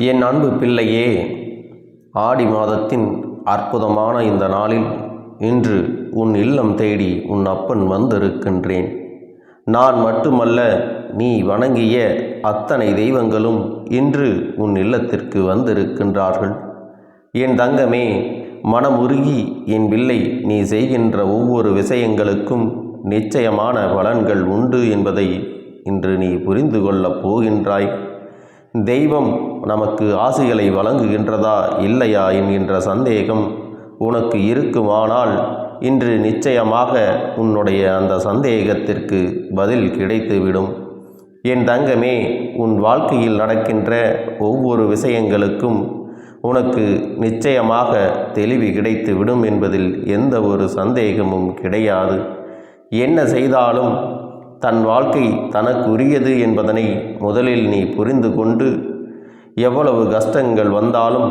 என் அன்பு பிள்ளையே, ஆடி மாதத்தின் அற்புதமான இந்த நாளில் இன்று உன் இல்லம் தேடி உன் அப்பன் வந்திருக்கின்றேன். நான் மட்டுமல்ல, நீ வணங்கிய அத்தனை தெய்வங்களும் இன்று உன் இல்லத்திற்கு வந்திருக்கின்றார்கள். என் தங்கமே, மனமுருகி என் பிள்ளை, நீ செய்கின்ற ஒவ்வொரு விஷயங்களுக்கும் நிச்சயமான பலன்கள் உண்டு என்பதை இன்று நீ புரிந்து கொள்ளப் போகின்றாய். தெய்வம் நமக்கு ஆசைகளை வழங்குகின்றதா இல்லையா என்கின்ற சந்தேகம் உனக்கு இருக்குமானால் இன்று நிச்சயமாக உன்னுடைய அந்த சந்தேகத்திற்கு பதில் கிடைத்துவிடும். என் தங்கமே, உன் வாழ்க்கையில் நடக்கின்ற ஒவ்வொரு விஷயங்களுக்கும் உனக்கு நிச்சயமாக தெளிவு கிடைத்துவிடும் என்பதில் எந்த ஒரு சந்தேகமும் கிடையாது. என்ன செய்தாலும் தன் வாழ்க்கை தனக்குரியது என்பதனை முதலில் நீ புரிந்து கொண்டு, எவ்வளவு கஷ்டங்கள் வந்தாலும்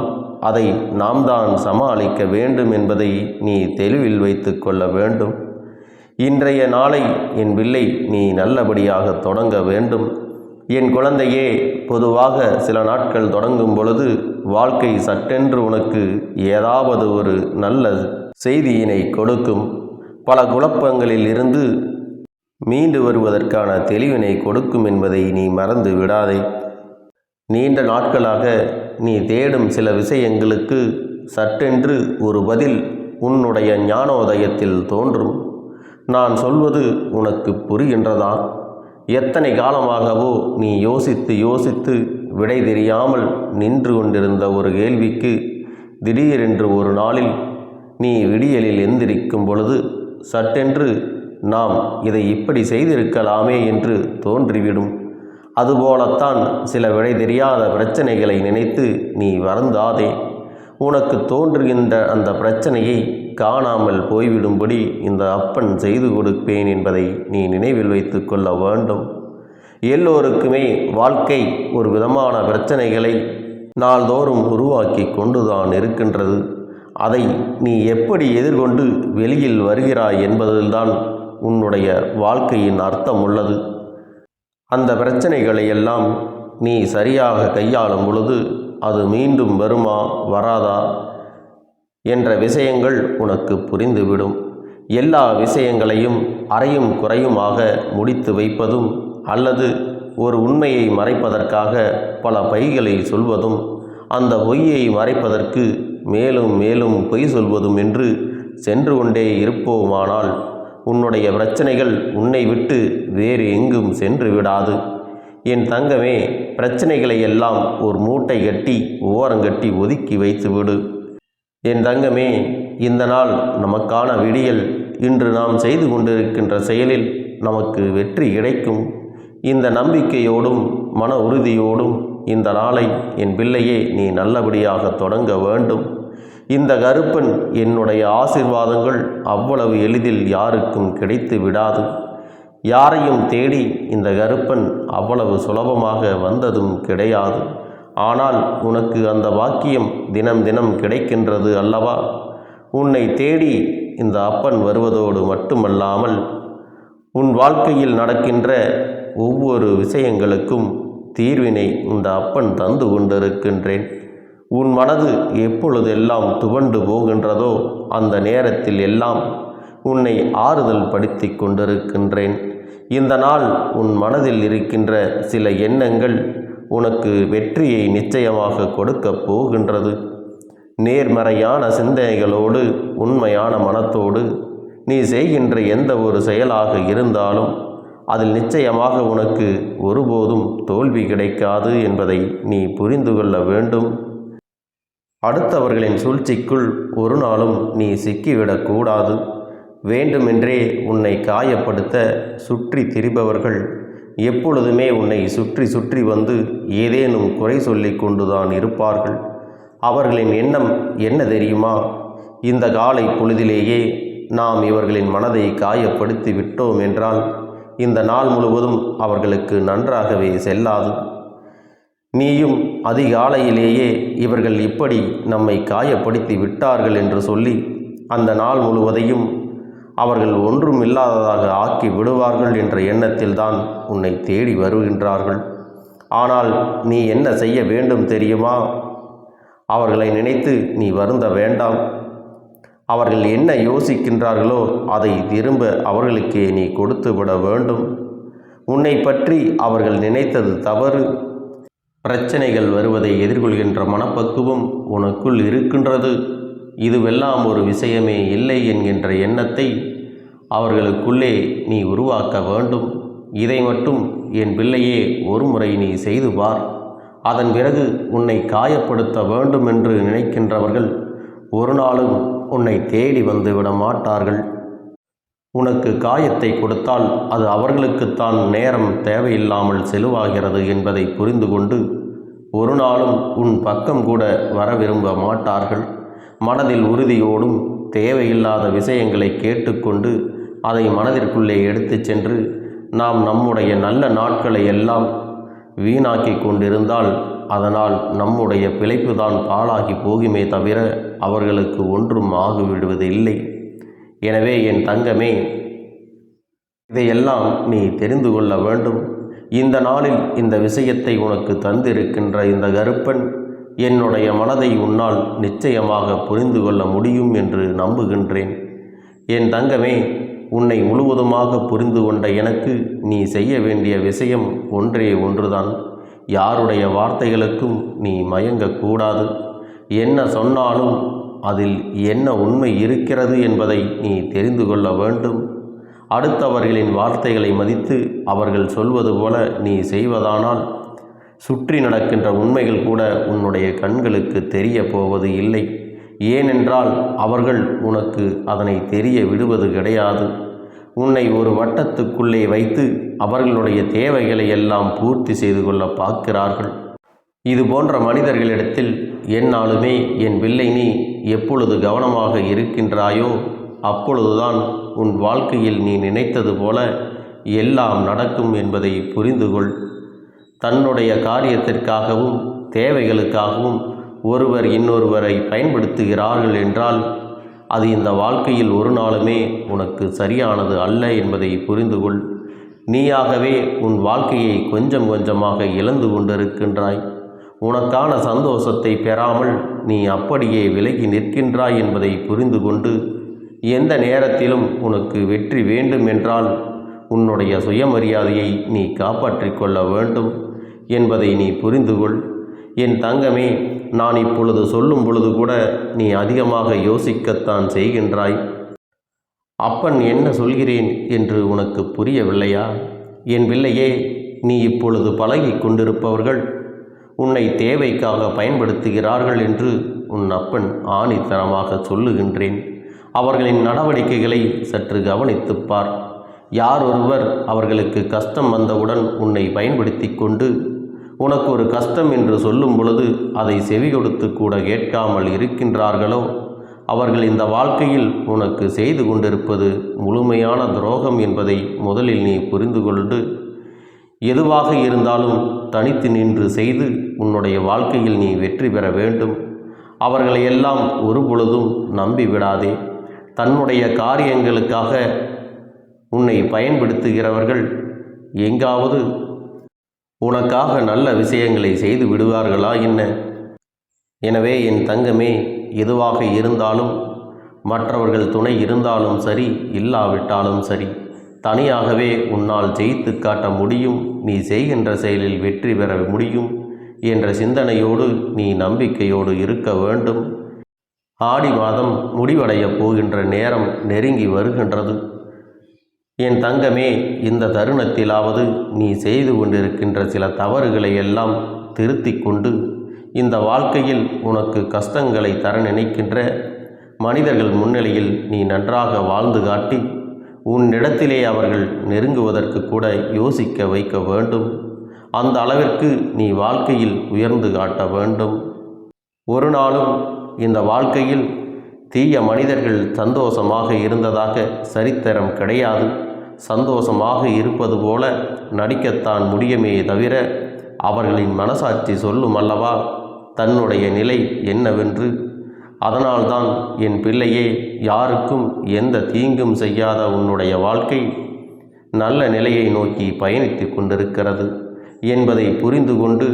அதை நாம் தான் சமாளிக்க வேண்டும் என்பதை நீ தெளிவில் வைத்து கொள்ள வேண்டும். இன்றைய நாளை என் பிள்ளை நீ நல்லபடியாக தொடங்க வேண்டும். என் குழந்தையே, பொதுவாக சில நாட்கள் தொடங்கும் பொழுது வாழ்க்கை சட்டென்று உனக்கு ஏதாவது ஒரு நல்ல செய்தியினை கொடுக்கும். பல குழப்பங்களில் இருந்து மீண்டு வருவதற்கான தெளிவினை கொடுக்கும் என்பதை நீ மறந்து விடாதே. நீண்ட நாட்களாக நீ தேடும் சில விஷயங்களுக்கு சட்டென்று ஒரு பதில் உன்னுடைய ஞானோதயத்தில் தோன்றும். நான் சொல்வது உனக்கு புரிகின்றதா? எத்தனை காலமாகவோ நீ யோசித்து விடை தெரியாமல் நின்று கொண்டிருந்த ஒரு கேள்விக்கு திடீரென்று ஒரு நாளில் நீ விடியலில் எந்திரிக்கும் பொழுது சட்டென்று நாம் இதை இப்படி செய்திருக்கலாமே என்று தோன்றிவிடும். அதுபோலத்தான் சில விடை தெரியாத பிரச்சனைகளை நினைத்து நீ வருந்தாதே. உனக்கு தோன்றுகின்ற அந்த பிரச்சனையை காணாமல் போய்விடும்படி இந்த அப்பன் செய்து கொடுப்பேன் என்பதை நீ நினைவில் வைத்து கொள்ள வேண்டும். எல்லோருக்குமே வாழ்க்கை ஒரு விதமான பிரச்சனைகளை நாள்தோறும் உருவாக்கி கொண்டுதான் இருக்கின்றது. அதை நீ எப்படி எதிர்கொண்டு வெளியில் வருகிறாய் என்பதில்தான் உன்னுடைய வாழ்க்கையின் அர்த்தம் உள்ளது. அந்த பிரச்சனைகளை எல்லாம் நீ சரியாக கையாளும் பொழுது அது மீண்டும் வருமா வராதா என்ற விஷயங்கள் உனக்கு புரிந்துவிடும். எல்லா விஷயங்களையும் அறையும் குறையுமாக முடித்து வைப்பதும் அல்லது ஒரு உண்மையை மறைப்பதற்காக பல பொய்களை சொல்வதும் அந்த பொய்யை மறைப்பதற்கு மேலும் மேலும் பொய் சொல்வதும் என்று சென்று கொண்டே இருப்போமானால் உன்னுடைய பிரச்சனைகள் உன்னை விட்டு வேறு எங்கும் சென்று விடாது. என் தங்கமே, பிரச்சனைகளை எல்லாம் ஒரு மூட்டை கட்டி ஓரங்கட்டி ஒதுக்கி வைத்து விடு. என் தங்கமே, இந்த நாள் நமக்கான விடியல். இன்று நாம் செய்து கொண்டிருக்கின்ற செயலில் நமக்கு வெற்றி கிடைக்கும். இந்த நம்பிக்கையோடும் மன உறுதியோடும் இந்த நாளை என் பிள்ளையே நீ நல்லபடியாக தொடங்க வேண்டும். இந்த கருப்பன் என்னுடைய ஆசீர்வாதங்கள் அவ்வளவு எளிதில் யாருக்கும் கிடைத்து விடாது. யாரையும் தேடி இந்த கருப்பன் அவ்வளவு சுலபமாக வந்ததும் கிடையாது. ஆனால் உனக்கு அந்த வாக்கியம் தினம் தினம் கிடைக்கின்றது அல்லவா? உன்னை தேடி இந்த அப்பன் வருவதோடு மட்டுமல்லாமல் உன் வாழ்க்கையில் நடக்கின்ற ஒவ்வொரு விஷயங்களுக்கும் தீர்வினை இந்த அப்பன் தந்து கொண்டிருக்கின்றேன். உன் மனது எப்பொழுதெல்லாம் துவண்டு போகின்றதோ அந்த நேரத்தில் எல்லாம் உன்னை ஆறுதல் படுத்தி கொண்டிருக்கின்றேன். இந்த நாள் உன் மனதில் இருக்கின்ற சில எண்ணங்கள் உனக்கு வெற்றியை நிச்சயமாக கொடுக்கப் போகின்றது. நேர்மறையான சிந்தனைகளோடு உண்மையான மனத்தோடு நீ செய்கின்ற எந்த ஒரு செயலாக இருந்தாலும் அதில் நிச்சயமாக உனக்கு ஒருபோதும் தோல்வி கிடைக்காது என்பதை நீ புரிந்து கொள்ள வேண்டும். அடுத்தவர்களின் சூழ்ச்சிக்குள் ஒரு நாளும் நீ சிக்கிவிடக்கூடாது. வேண்டுமென்றே உன்னை காயப்படுத்த சுற்றி திரிபவர்கள் எப்பொழுதுமே உன்னை சுற்றி சுற்றி வந்து ஏதேனும் குறை சொல்லி கொண்டுதான் இருப்பார்கள். அவர்களின் எண்ணம் என்ன தெரியுமா? இந்த காலை பொழுதிலேயே நாம் இவர்களின் மனதை காயப்படுத்தி விட்டோம் என்றால் இந்த நாள் முழுவதும் அவர்களுக்கு நன்றாகவே செல்லாது. நீயும் அதிகாலையிலேயே இவர்கள் இப்படி நம்மை காயப்படுத்தி விட்டார்கள் என்று சொல்லி அந்த நாள் முழுவதையும் அவர்கள் ஒன்றும் இல்லாததாக ஆக்கி விடுவார்கள் என்ற எண்ணத்தில்தான் உன்னை தேடி வருகின்றார்கள். ஆனால் நீ என்ன செய்ய வேண்டும் தெரியுமா? அவர்களை நினைத்து நீ வருந்த வேண்டாம். அவர்கள் என்ன யோசிக்கின்றார்களோ அதை திரும்ப அவர்களுக்கே நீ கொடுத்து விட வேண்டும். உன்னை பற்றி அவர்கள் நினைத்தது தவறு. பிரச்சனைகள் வருவதை எதிர்கொள்கின்ற மனப்பக்குவம் உனக்குள் இருக்கின்றது. இதுவெல்லாம் ஒரு விஷயமே இல்லை என்கின்ற எண்ணத்தை அவர்களுக்குள்ளே நீ உருவாக்க வேண்டும். இதை மட்டும் என் பிள்ளையே ஒரு முறை நீ செய்து பார். அதன் பிறகு உன்னை காயப்படுத்த வேண்டும் என்று நினைக்கின்றவர்கள் ஒரு நாளும் உன்னை தேடி வந்து விட மாட்டார்கள். உனக்கு காயத்தை கொடுத்தால் அது அவர்களுக்குத்தான் நேரம் தேவையில்லாமல் செலவாகிறது என்பதை புரிந்து கொண்டு ஒரு நாளும் உன் பக்கம் கூட வர விரும்ப மாட்டார்கள். மனதில் உறுதியோடும் தேவையில்லாத விஷயங்களை கேட்டுக்கொண்டு அதை மனதிற்குள்ளே எடுத்து சென்று நாம் நம்முடைய நல்ல நாட்களை எல்லாம் வீணாக்கி கொண்டிருந்தால் அதனால் நம்முடைய பிழைப்புதான் பாழாகி போகுமே தவிர அவர்களுக்கு ஒன்றும் ஆகிவிடுவது இல்லை. எனவே என் தங்கமே, இதையெல்லாம் நீ தெரிந்து கொள்ள வேண்டும். இந்த நாளில் இந்த விஷயத்தை உனக்கு தந்திருக்கின்ற இந்த கருப்பன் என்னுடைய மனதை உன்னால் நிச்சயமாக புரிந்து கொள்ள முடியும் என்று நம்புகின்றேன். என் தங்கமே, உன்னை முழுவதுமாக புரிந்து கொண்ட எனக்கு நீ செய்ய வேண்டிய விஷயம் ஒன்றே ஒன்றுதான். யாருடைய வார்த்தைகளுக்கும் நீ மயங்கக்கூடாது. என்ன சொன்னாலும் அதில் என்ன உண்மை இருக்கிறது என்பதை நீ தெரிந்து கொள்ள வேண்டும். அடுத்தவர்களின் வார்த்தைகளை மதித்து அவர்கள் சொல்வது போல நீ செய்வதானால் சுற்றி நடக்கின்ற உண்மைகள் கூட உன்னுடைய கண்களுக்கு தெரிய போவது இல்லை. ஏனென்றால் அவர்கள் உனக்கு அதனை தெரிய விடுவது கிடையாது. உன்னை ஒரு வட்டத்துக்குள்ளே வைத்து அவர்களுடைய தேவைகளை எல்லாம் பூர்த்தி செய்து கொள்ள பார்க்கிறார்கள். இது போன்ற மனிதர்களிடத்தில் எந்நாளுமே என் பிள்ளை நீ எப்பொழுது கவனமாக இருக்கின்றாயோ அப்பொழுதுதான் உன் வாழ்க்கையில் நீ நினைத்தது போல எல்லாம் நடக்கும் என்பதை புரிந்து கொள். தன்னுடைய காரியத்திற்காகவும் தேவைகளுக்காகவும் ஒருவர் இன்னொருவரை பயன்படுத்துகிறார்கள் என்றால் அது இந்த வாழ்க்கையில் ஒரு நாளுமே உனக்கு சரியானது அல்ல என்பதை புரிந்து கொள். நீயாகவே உன் வாழ்க்கையை கொஞ்சம் கொஞ்சமாக இழந்து கொண்டிருக்கின்றாய். உனக்கான சந்தோஷத்தை பெறாமல் நீ அப்படியே விலகி நிற்கின்றாய் என்பதை புரிந்து கொண்டு எந்த நேரத்திலும் உனக்கு வெற்றி வேண்டும் என்றால் உன்னுடைய சுயமரியாதையை நீ காப்பாற்றிக் கொள்ள வேண்டும் என்பதை நீ புரிந்து கொள். என் தங்கமே, நான் இப்பொழுது சொல்லும் பொழுது கூட நீ அதிகமாக யோசிக்கத்தான் செய்கின்றாய். அப்பன் என்ன சொல்கிறேன் என்று உனக்கு புரியவில்லையா? என் பிள்ளையே, நீ இப்பொழுது பழகி கொண்டிருப்பவர்கள் உன்னை தேவைக்காக பயன்படுத்துகிறார்கள் என்று உன் அப்பன் ஆணித்தரமாக சொல்லுகின்றேன். அவர்களின் நடவடிக்கைகளை சற்று கவனித்துப் பார். யார் ஒருவர் அவர்களுக்கு கஷ்டம் வந்தவுடன் உன்னை பயன்படுத்தி கொண்டு உனக்கு ஒரு கஷ்டம் என்று சொல்லும் பொழுது அதை செவி கொடுத்து கூட கேட்காமல் இருக்கின்றார்களோ அவர்கள் இந்த வாழ்க்கையில் உனக்கு செய்து கொண்டிருப்பது முழுமையான துரோகம் என்பதை முதலில் நீ புரிந்து கொண்டு எதுவாக இருந்தாலும் தனித்து நின்று செய்து உன்னுடைய வாழ்க்கையில் நீ வெற்றி பெற வேண்டும். அவர்களையெல்லாம் ஒரு பொழுதும் நம்பிவிடாதே. தன்னுடைய காரியங்களுக்காக உன்னை பயன்படுத்துகிறவர்கள் எங்காவது உனக்காக நல்ல விஷயங்களை செய்து விடுவார்களா என்ன? எனவே என் தங்கமே, எதுவாக இருந்தாலும் மற்றவர்கள் துணை இருந்தாலும் சரி இல்லாவிட்டாலும் சரி தனியாகவே உன்னால் ஜெயித்து காட்ட முடியும். நீ செய்கின்ற செயலில் வெற்றி பெற முடியும் என்ற சிந்தனையோடு நீ நம்பிக்கையோடு இருக்க வேண்டும். ஆடி மாதம் முடிவடையப் போகின்ற நேரம் நெருங்கி வருகின்றது. என் தங்கமே, இந்த தருணத்திலாவது நீ செய்து கொண்டிருக்கின்ற சில தவறுகளை எல்லாம் திருத்தி கொண்டு இந்த வாழ்க்கையில் உனக்கு கஷ்டங்களை தர நினைக்கின்ற மனிதர்கள் முன்னிலையில் நீ நன்றாக வாழ்ந்து காட்டி உன்னிடத்திலே அவர்கள் நெருங்குவதற்கு கூட யோசிக்க வைக்க வேண்டும். அந்த அளவிற்கு நீ வாழ்க்கையில் உயர்ந்து காட்ட வேண்டும். ஒரு நாளும் இந்த வாழ்க்கையில் தீய மனிதர்கள் சந்தோஷமாக இருந்ததாக சரித்திரம் கிடையாது. சந்தோஷமாக இருப்பது போல நடிக்கத்தான் முடியுமே தவிர அவர்களின் மனசாட்சி சொல்லும் அல்லவா தன்னுடைய நிலை என்னவென்று. அதனால்தான் என் பிள்ளையே, யாருக்கும் எந்த தீங்கும் செய்யாத உன்னுடைய வாழ்க்கை நல்ல நிலையை நோக்கி பயணித்து கொண்டிருக்கிறது. என்பதை புரிந்து கொண்டு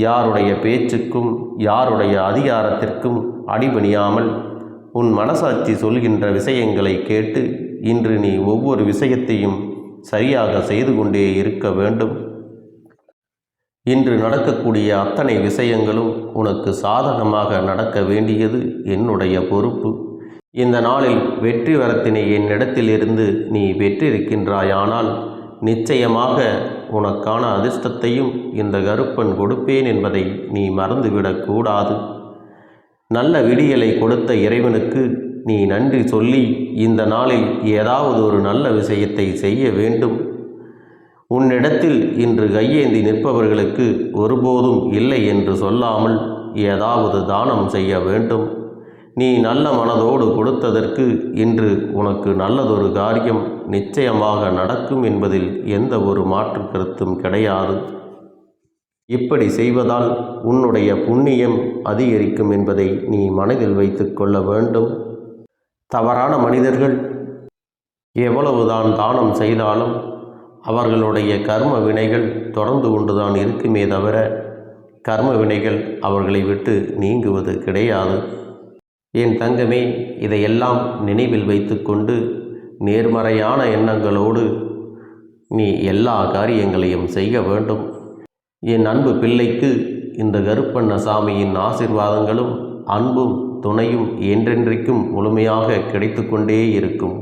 யாருடைய பேச்சுக்கும் யாருடைய அதிகாரத்திற்கும் அடிபணியாமல் உன் மனசாட்சி சொல்கின்ற விஷயங்களை கேட்டு இன்று நீ ஒவ்வொரு விஷயத்தையும் சரியாக செய்து கொண்டே இருக்க வேண்டும். இன்று நடக்கக்கூடிய அத்தனை விஷயங்களும் உனக்கு சாதகமாக நடக்க வேண்டியது என்னுடைய பொறுப்பு. இந்த நாளில் வெற்றி வரத்தினை என்னிடத்திலிருந்து நீ பெற்றிருக்கின்றாயானால் நிச்சயமாக உனக்கான அதிர்ஷ்டத்தையும் இந்த கருப்பன் கொடுப்பேன் என்பதை நீ மறந்துவிடக்கூடாது. நல்ல விடியலை கொடுத்த இறைவனுக்கு நீ நன்றி சொல்லி இந்த நாளில் ஏதாவது ஒரு நல்ல விஷயத்தை செய்ய வேண்டும். உன்னிடத்தில் இன்று கையேந்தி நிற்பவர்களுக்கு ஒருபோதும் இல்லை என்று சொல்லாமல் ஏதாவது தானம் செய்ய வேண்டும். நீ நல்ல மனதோடு கொடுத்ததற்கு இன்று உனக்கு நல்லதொரு காரியம் நிச்சயமாக நடக்கும் என்பதில் எந்த ஒரு மாற்று கருத்தும் கிடையாது. இப்படி செய்வதால் உன்னுடைய புண்ணியம் அதிகரிக்கும் என்பதை நீ மனதில் வைத்து கொள்ள வேண்டும். தவறான மனிதர்கள் எவ்வளவுதான் தானம் செய்தாலும் அவர்களுடைய கர்ம வினைகள் தொடர்ந்து கொண்டுதான் இருக்குமே தவிர கர்ம வினைகள் அவர்களை விட்டு நீங்குவது கிடையாது. என் தங்கமே, இதையெல்லாம் நினைவில் வைத்துக்கொண்டு நேர்மறையான எண்ணங்களோடு நீ எல்லா காரியங்களையும் செய்ய வேண்டும். என் அன்பு பிள்ளைக்கு இந்த கருப்பண்ணசாமியின் ஆசீர்வாதங்களும் அன்பும் துணையும் என்றென்றைக்கும் முழுமையாக கிடைத்து கொண்டே இருக்கும்.